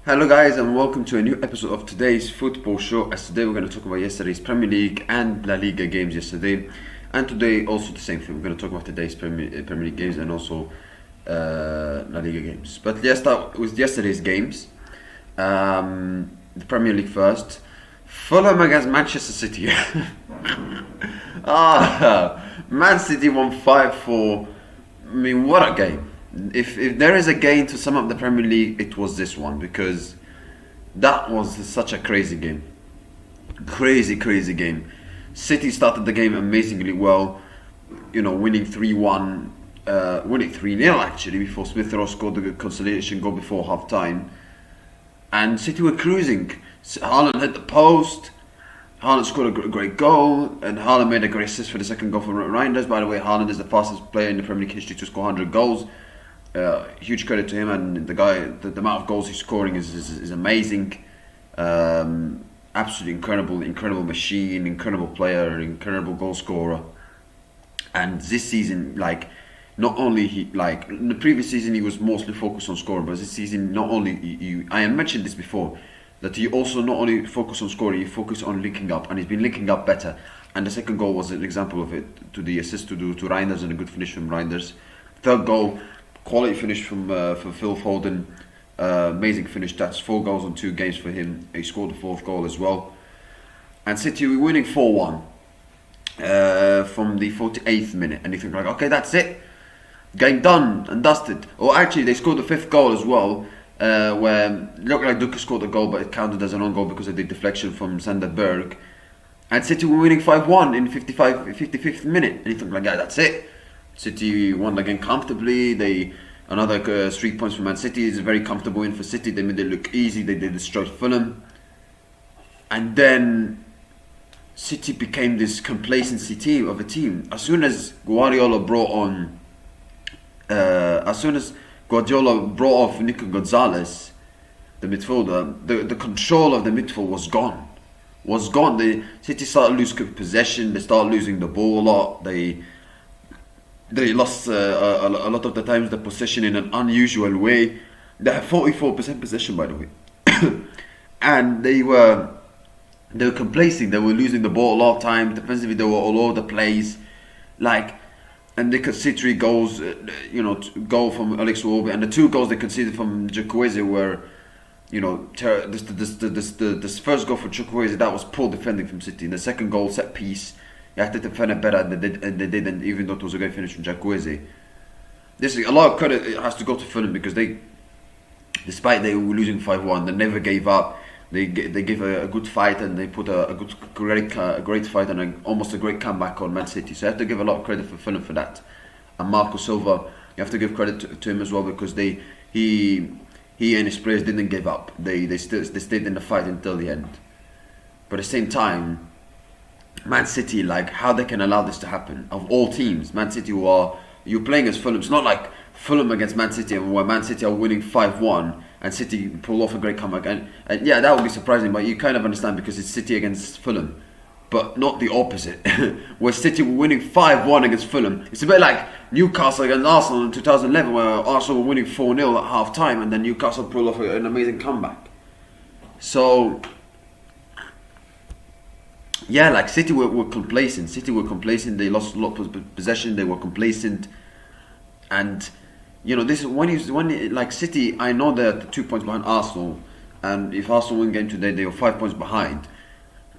Hello guys and welcome to a new episode of today's football show. As today we're going to talk about yesterday's Premier League and La Liga games yesterday, and today also the same thing. We're going to talk about today's Premier League games and also La Liga games. But let's start with yesterday's games. The Premier League first. Fulham against Manchester City. Man City won 5-4. I mean, what a game. If there is a game to sum up the Premier League, it was this one, because that was such a crazy game. Crazy game. City started the game amazingly well, winning 3-1, winning 3-0 actually, before Smith Rowe scored the consolation goal before half time. And City were cruising. Haaland hit the post, Haaland scored a great goal, and Haaland made a great assist for the second goal for Reinders. By the way, Haaland is the fastest player in the Premier League history to score 100 goals. Huge credit to him, and the amount of goals he's scoring is amazing. Absolutely incredible machine, incredible player, incredible goal scorer. And this season, not only in the previous season he was mostly focused on scoring, but this season not only I mentioned this before, that he also not only focused on scoring, he focused on linking up, and he's been linking up better. And the second goal was an example of it, to the assist to Reinders, and a good finish from Reinders. Third goal, quality finish from Phil Foden. Amazing finish. That's 4 goals on 2 games for him. He scored the 4th goal as well. And City were winning 4-1 from the 48th minute. And you think okay, that's it. Game done and dusted. Or actually, they scored the 5th goal as well, where it looked like Duka scored the goal, but it counted as an own goal because of the deflection from Sander Berg. And City were winning 5-1 in 55th minute. And you think yeah, that's it. City won the game comfortably. Another 3 points for Man City. It's a very comfortable win for City. They made it look easy. They destroyed Fulham, and then City became this complacency team of a team. As soon as Guardiola brought off Nico Gonzalez, the midfielder, the control of the midfield was gone. The City started losing possession. They started losing the ball a lot. They lost a lot of the times the possession in an unusual way. They had 44% possession, by the way, and they were complacent. They were losing the ball a lot of time. Defensively, they were all over the place. And they conceded 3 goals. Goal from Alex Iwobi, and the 2 goals they conceded from Chukwueze were, this first goal for Chukwueze, that was poor defending from City. And the second goal, set piece. You have to defend it better, and they didn't, even though it was a great finish from Chukwueze. A lot of credit has to go to Fulham, because despite they were losing 5-1, they never gave up. They gave a good fight, and they put a great fight and almost a great comeback on Man City. So I have to give a lot of credit for Fulham for that. And Marco Silva, you have to give credit to him as well, because he and his players didn't give up. They stayed in the fight until the end. But at the same time, Man City, how they can allow this to happen? Of all teams, Man City, you're playing as Fulham. It's not like Fulham against Man City, where Man City are winning 5-1 and City pull off a great comeback. And yeah, that would be surprising, but you kind of understand, because it's City against Fulham, but not the opposite. Where City were winning 5-1 against Fulham. It's a bit like Newcastle against Arsenal in 2011, where Arsenal were winning 4-0 at half time, and then Newcastle pulled off an amazing comeback. So yeah, City were complacent. They lost a lot of possession. They were complacent, and this is when City. I know they're 2 points behind Arsenal, and if Arsenal win game today, they were 5 points behind.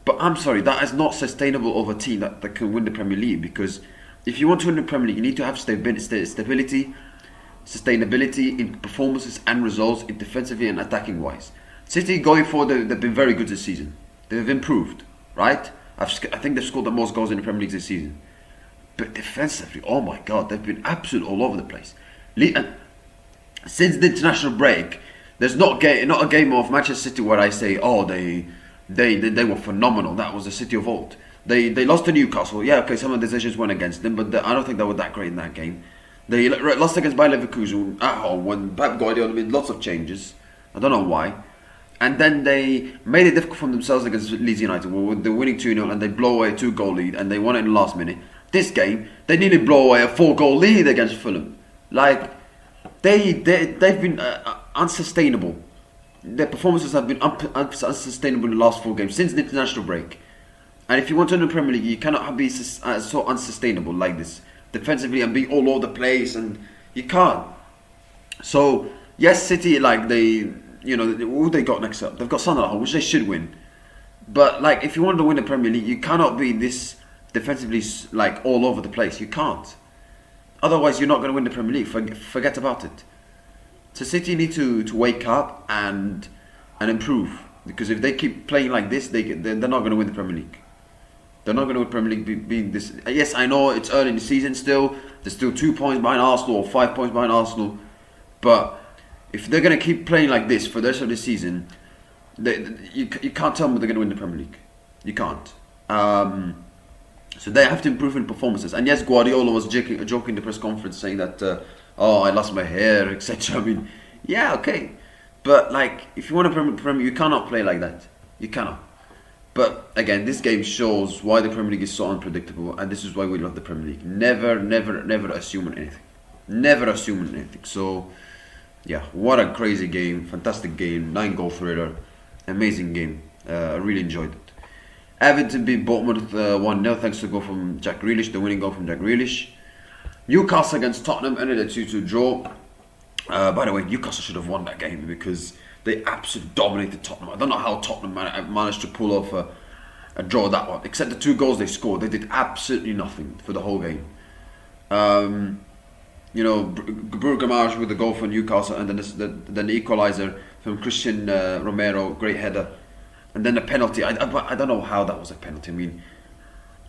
But I'm sorry, that is not sustainable over a team that can win the Premier League. Because if you want to win the Premier League, you need to have stability, sustainability in performances and results, in defensively and attacking wise. City going forward, they've been very good this season. They've improved. Right? I think they've scored the most goals in the Premier League this season. But defensively, oh my God, they've been absolutely all over the place. Since the international break, there's not a game of Manchester City where I say, oh, they were phenomenal. That was the City of old. They lost to Newcastle. Yeah, okay, some of the decisions went against them, but I don't think they were that great in that game. They lost against Bayer Leverkusen at home when Pep Guardiola made lots of changes. I don't know why. And then they made it difficult for themselves against Leeds United. They're winning 2-0 and they blow away a 2-goal lead, and they won it in the last minute. This game, they nearly blow away a 4-goal lead against Fulham. They've been unsustainable. their performances have been unsustainable in the last 4 games since the international break. And if you want to win the Premier League, you cannot be so unsustainable like this defensively and be all over the place, and you can't. So yes, City, like who they got next up? They've got Sunderland, which they should win. But like, if you want to win the Premier League, you cannot be this defensively like all over the place. You can't. Otherwise, you're not going to win the Premier League. Forget about it. So City need to wake up and improve, because if they keep playing like this, they're not going to win the Premier League. They're not going to win the Premier League being this. Yes, I know it's early in the season still. They're still 2 points behind Arsenal or 5 points behind Arsenal. But if they're going to keep playing like this for the rest of the season, you can't tell me they're going to win the Premier League. You can't. So they have to improve in performances. And yes, Guardiola was joking in the press conference saying that, I lost my hair, etc. I mean, yeah, okay. But like, if you want to Premier, you cannot play like that. You cannot. But again, this game shows why the Premier League is so unpredictable, and this is why we love the Premier League. Never assume on anything. Never assume on anything. So, yeah, what a crazy game, fantastic game, 9-goal thriller, amazing game. I really enjoyed it. Everton beat Bournemouth 1-0 thanks to a goal from Jack Grealish, the winning goal from Jack Grealish. Newcastle against Tottenham ended a 2-2 draw. By the way, Newcastle should have won that game because they absolutely dominated Tottenham. I don't know how Tottenham managed to pull off a draw that one. Except the 2 goals they scored, they did absolutely nothing for the whole game. Bruno Guimaraes with the goal for Newcastle, and then the equaliser from Christian Romero, great header, and then the penalty. I don't know how that was a penalty. I mean,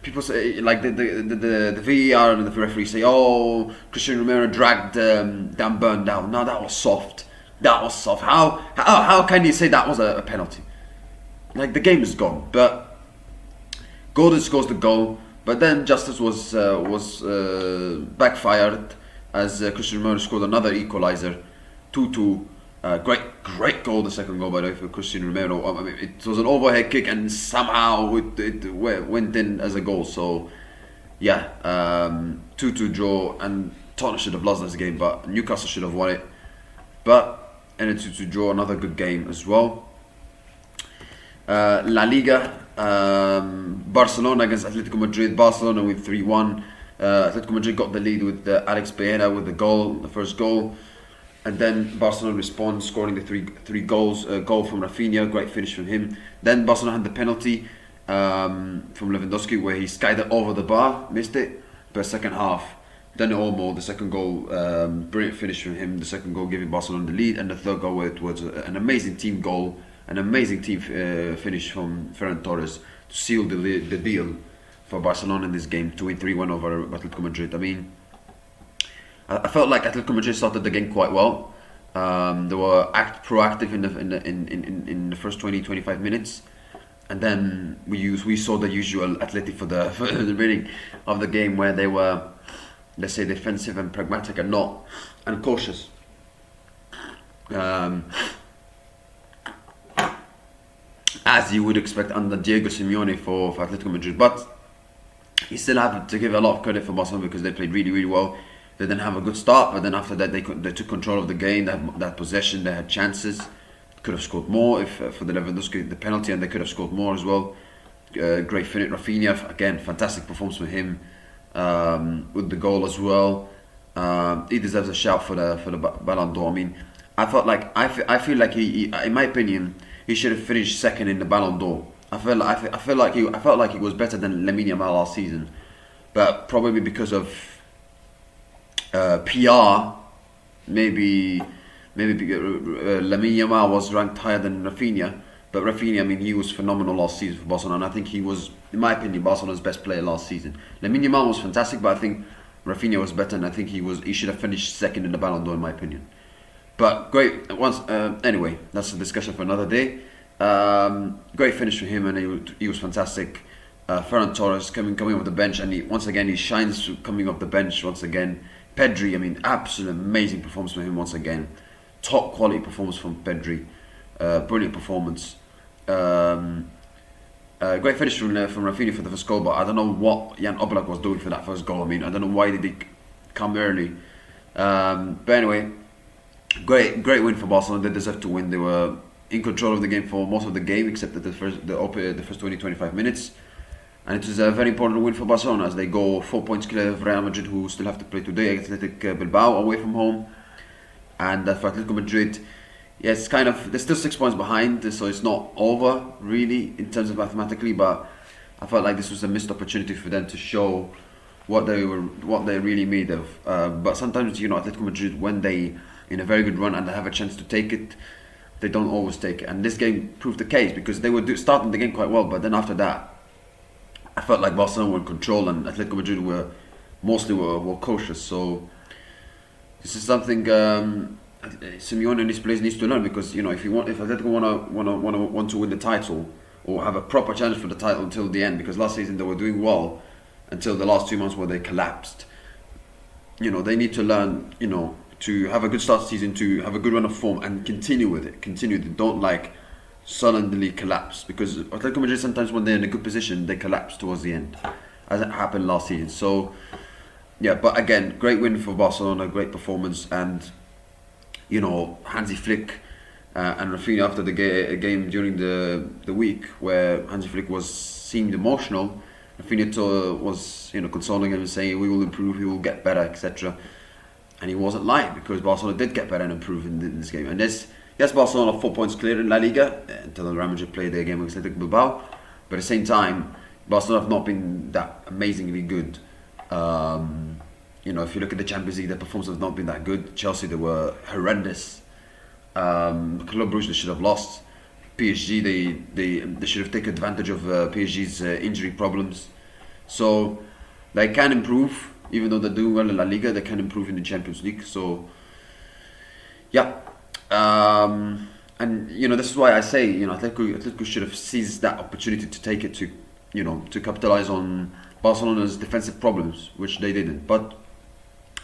people say like the VAR and the referee say, "Oh, Christian Romero dragged Dan Burn down." No, that was soft. That was soft. How can you say that was a penalty? Like, the game is gone. But Gordon scores the goal, but then justice was backfired as Christian Romero scored another equaliser, 2-2. Great goal, the second goal by the way for Christian Romero. I mean, it was an overhead kick and somehow it went in as a goal. So yeah, 2-2 draw, and Tottenham should have lost this game, but Newcastle should have won it. But and a 2-2 draw, another good game as well. La Liga, Barcelona against Atletico Madrid. Barcelona with 3-1. Atletico Madrid got the lead with Alex Pereira with the first goal. And then Barcelona responds, scoring the three goals. A goal from Rafinha, great finish from him. Then Barcelona had the penalty from Lewandowski where he skied it over the bar, missed it. But second half, then Olmo, the second goal, brilliant finish from him. The second goal giving Barcelona the lead, and the third goal was an amazing team goal, an amazing team finish from Ferran Torres to seal the deal for Barcelona in this game to win 3-1 over Atletico Madrid. I mean, I felt like Atletico Madrid started the game quite well. They were proactive in the first 20-25 minutes, and then we saw the usual Atleti for the beginning of the game where they were, let's say, defensive and pragmatic and cautious. As you would expect under Diego Simeone for Atletico Madrid, but you still have to give a lot of credit for Barcelona because they played really, really well. They didn't have a good start, but then after that they took control of the game. They had that possession, they had chances. Could have scored more if for the Lewandowski the penalty, and they could have scored more as well. Great finish, Rafinha again, fantastic performance from him with the goal as well. He deserves a shout for the Ballon d'Or. I mean, I feel like he in my opinion, he should have finished second in the Ballon d'Or. I felt like he was better than Lamine Yamal last season, but probably because of PR, maybe Lamine Yamal was ranked higher than Rafinha. But Rafinha, I mean, he was phenomenal last season for Barcelona, and I think he was, in my opinion, Barcelona's best player last season. Lamine Yamal was fantastic, but I think Rafinha was better, and I think he should have finished second in the Ballon d'Or, in my opinion. But great, anyway, that's a discussion for another day. Great finish for him, and he was fantastic. Ferran Torres coming off the bench, and he shines coming off the bench once again. Pedri, I mean, absolute amazing performance from him once again. Top quality performance from Pedri. Brilliant performance. Great finish from Rafinha for the first goal, but I don't know what Jan Oblak was doing for that first goal. I mean, I don't know why did he come early. But anyway, great win for Barcelona. They deserved to win. They were in control of the game for most of the game, except at the first 20-25 minutes. And it is a very important win for Barcelona as they go 4 points clear of Real Madrid, who still have to play today against Athletic Bilbao away from home. And for Atletico Madrid, yes, kind of, they're still 6 points behind, so it's not over really in terms of mathematically, but I felt like this was a missed opportunity for them to show what they're really made of. But sometimes, Atletico Madrid, when they in a very good run and they have a chance to take it, they don't always take it. And this game proved the case because they were starting the game quite well, but then after that, I felt like Barcelona were in control and Atletico Madrid were cautious. So this is something Simeone and his players needs to learn, because if Atletico want to win the title or have a proper challenge for the title until the end, because last season they were doing well until the last 2 months where they collapsed. They need to learn, to have a good start to the season, to have a good run of form and continue with it. Don't suddenly collapse, because Atletico Madrid sometimes when they're in a good position they collapse towards the end, as it happened last season. So yeah, but again, great win for Barcelona, great performance, and Hansi Flick and Rafinha after the game during the week where Hansi Flick seemed emotional. Rafinha was consoling him and saying we will improve, we will get better, etc. And he wasn't lying, because Barcelona did get better and improve in this game. And yes, Barcelona are 4 points clear in La Liga until Real Madrid played their game against Athletic Bilbao. But at the same time, Barcelona have not been that amazingly good. If you look at the Champions League, their performance has not been that good. Chelsea, they were horrendous. Club Brugge, they should have lost. PSG, they should have taken advantage of PSG's injury problems. So they can improve, even though they're doing well in La Liga. They can improve in the Champions League. So yeah. And this is why I say Atletico should have seized that opportunity to take it to capitalize on Barcelona's defensive problems, which they didn't. But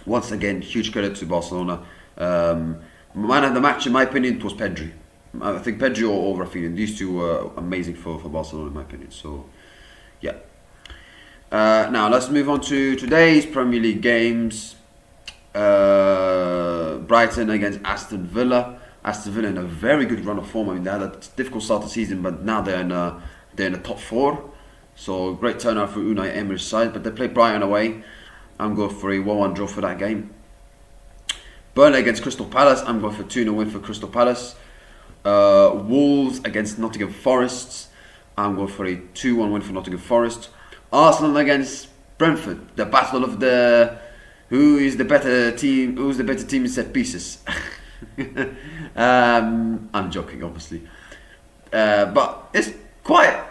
once again, huge credit to Barcelona. Man of the match, in my opinion, it was Pedri. I think Pedri or Rafinha. These two were amazing for Barcelona, in my opinion. So yeah. Now let's move on to today's Premier League games. Brighton against Aston Villa. Aston Villa in a very good run of form. I mean, they had a difficult start to the season, but now they're in the top four. So great turnout for Unai Emery's side. But they play Brighton away. I'm going for a 1-1 draw for that game. Burnley against Crystal Palace. I'm going for 2-0 win for Crystal Palace. Wolves against Nottingham Forest. I'm going for a 2-1 win for Nottingham Forest. Arsenal against Brentford. The battle of who's the better team in set pieces. I'm joking, obviously. But it's quite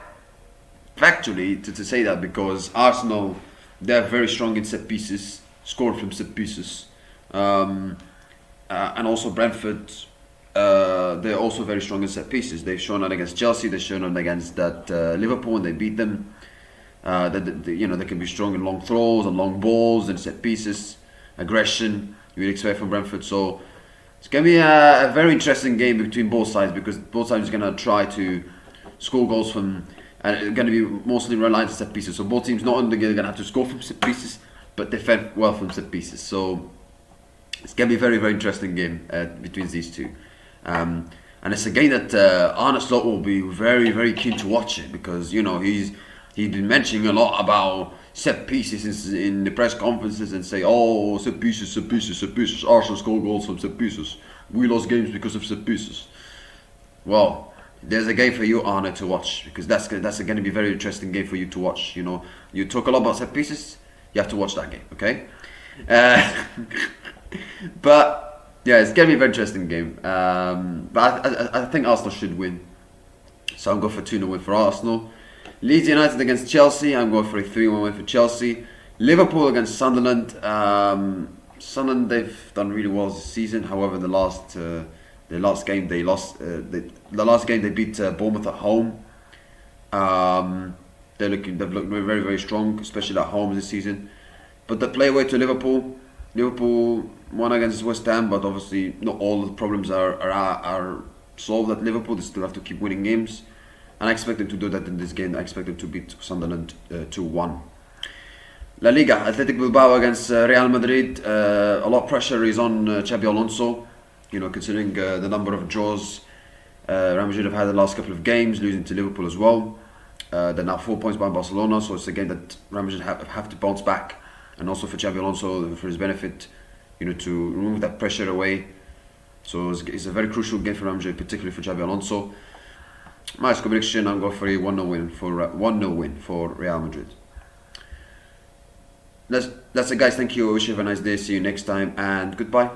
factually to say that, because Arsenal, they're very strong in set pieces, scored from set pieces. And also Brentford, they're also very strong in set pieces. They've shown that against Chelsea, they've shown that against Liverpool, and they beat them. They can be strong in long throws and long balls and set pieces, aggression you would expect from Brentford. So it's going to be a very interesting game between both sides, because both sides are going to try to score goals from, and it's going to be mostly reliant on set pieces. So both teams not only going to have to score from set pieces, but defend well from set pieces. So it's going to be a very, very interesting game between these two. And it's a game that Arne Slot will be very, very keen to watch it, because he's been mentioning a lot about set pieces in the press conferences, and say, oh, set pieces. Arsenal score goals from set pieces. We lost games because of set pieces. Well, there's a game for you, Arne, to watch, because that's going to be a very interesting game for you to watch. You talk a lot about set pieces, you have to watch that game, okay? But yeah, it's going to be a very interesting game. But I think Arsenal should win, so I'm going for 2-0 win for Arsenal. Leeds United against Chelsea. I'm going for a 3-1 win for Chelsea. Liverpool against Sunderland. Sunderland, they've done really well this season. However, the last game they lost. The last game they beat Bournemouth at home. They've looked very, very strong, especially at home this season. But they play away to Liverpool. Liverpool won against West Ham, but obviously not all the problems are solved at Liverpool. They still have to keep winning games. And I expect them to do that in this game. I expect them to beat Sunderland 2-1. La Liga, Athletic Bilbao against Real Madrid. A lot of pressure is on Xabi Alonso, considering the number of draws Real Madrid have had the last couple of games, losing to Liverpool as well. They're now 4 points behind Barcelona, so it's a game that Real Madrid have to bounce back, and also for Xabi Alonso, for his benefit, to remove that pressure away. So it's a very crucial game for Real Madrid, particularly for Xabi Alonso. My score prediction: I'm going for a 1-0 win for Real Madrid. That's it, guys. Thank you. I wish you have a nice day. See you next time, and goodbye.